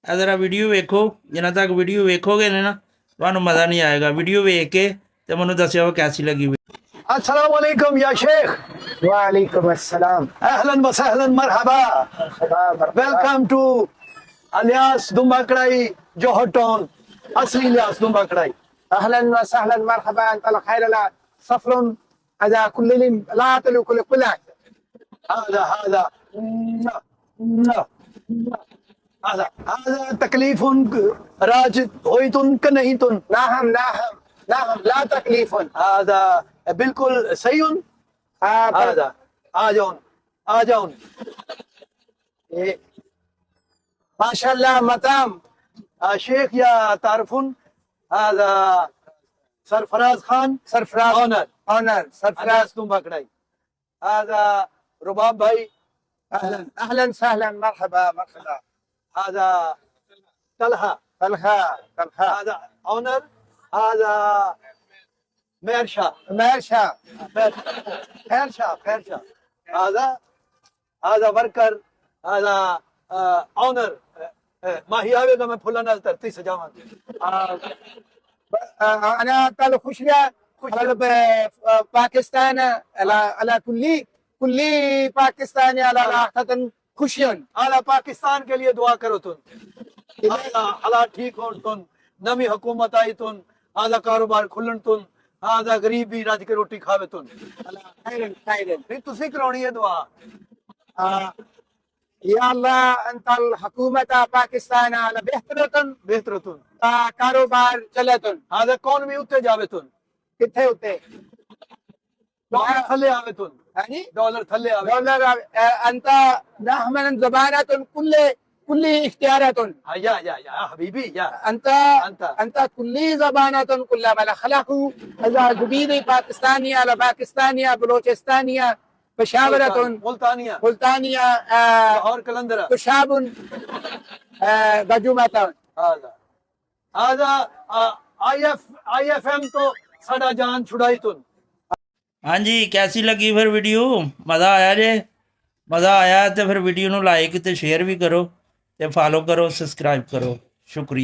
ਇਹ ਜ਼ਰਾ ਵੀਡੀਓ ਵੇਖੋ, ਜਿੰਨਾ ਤੱਕ ਵੀਡੀਓ ਵੇਖੋਗੇ ਨਾ ਤੁਹਾਨੂੰ ਮਜ਼ਾ ਨਹੀਂ ਆਏਗਾ। ਵੀਡੀਓ ਵੇਖ ਕੇ ਤੇ ਮੈਨੂੰ ਦੱਸਿਓ ਕੈਸੀ ਲੱਗੀ। السلام عليكم يا شيخ. وعليكم السلام. اهلا وسهلا مرحبا. Welcome to Ilyas Dumba Karahi Johar town. اصلی الیاس دمبا کڑائی. اهلا وسهلا مرحبا. انت الخير لا صفر هذا كل لا تلو كل هذا تکلیف راج ہوئی تن کہ نہیں تن. نعم لا تكليف. هذا بالکل صحیح. هذا آ جاؤن. ما شاء الله مطعم شیخ یا تعرفون. هذا سرفراز خان. سرفراز اونر سرفراز دمبا کڑائی. هذا رباب بھائی. اهلا وسهلا مرحبا. هذا طلحه. طلحه هذا اونر. هذا مهر شاه. خیر شاه. هذا ورکر. هذا اونر. ماہی آوے گا میں پھولا نال ترتی سجاواں. انا قال خشيا باكستان على كل باكستاني على راحة خوشیاں. اعلیٰ پاکستان کے لیے دعا کرو تن. حالات ٹھیک ہون تن. نمی حکومت آئی تن. آدھا کاروبار کھلن تن. آدھا غریب بھی رج کے روٹی کھاوے تن. خير. پھر تسی کرونی ہے دعا. یا اللہ انت الحکومت پاکستان على بہتر تن. کاروبار چلے تن. آدھا کون بھی اتنے جاوے تن. کتھے ہوتے ڈالر تھلے آوے تن. ڈالر تھلے آوے. دولار انت نحمن زبانات كل اختيارات. یا حبیبی یا انت كل زبانات كل ما خلقوا اذا جديد باكستانية على باكستانية بلوچستانية بشاورة ملتانیہ اور کلندرہ. تشاب گجومتا. هذا آئی ایف ایم تو ساڈا جان چھڑائی تن. ہاں جی، کیسی لگی پھر ویڈیو؟ مزہ آیا جے؟ مزہ آیا تو پھر ویڈیو نو لائک تے شیئر بھی کرو تے فالو کرو، سبسکرائب کرو. شکریہ.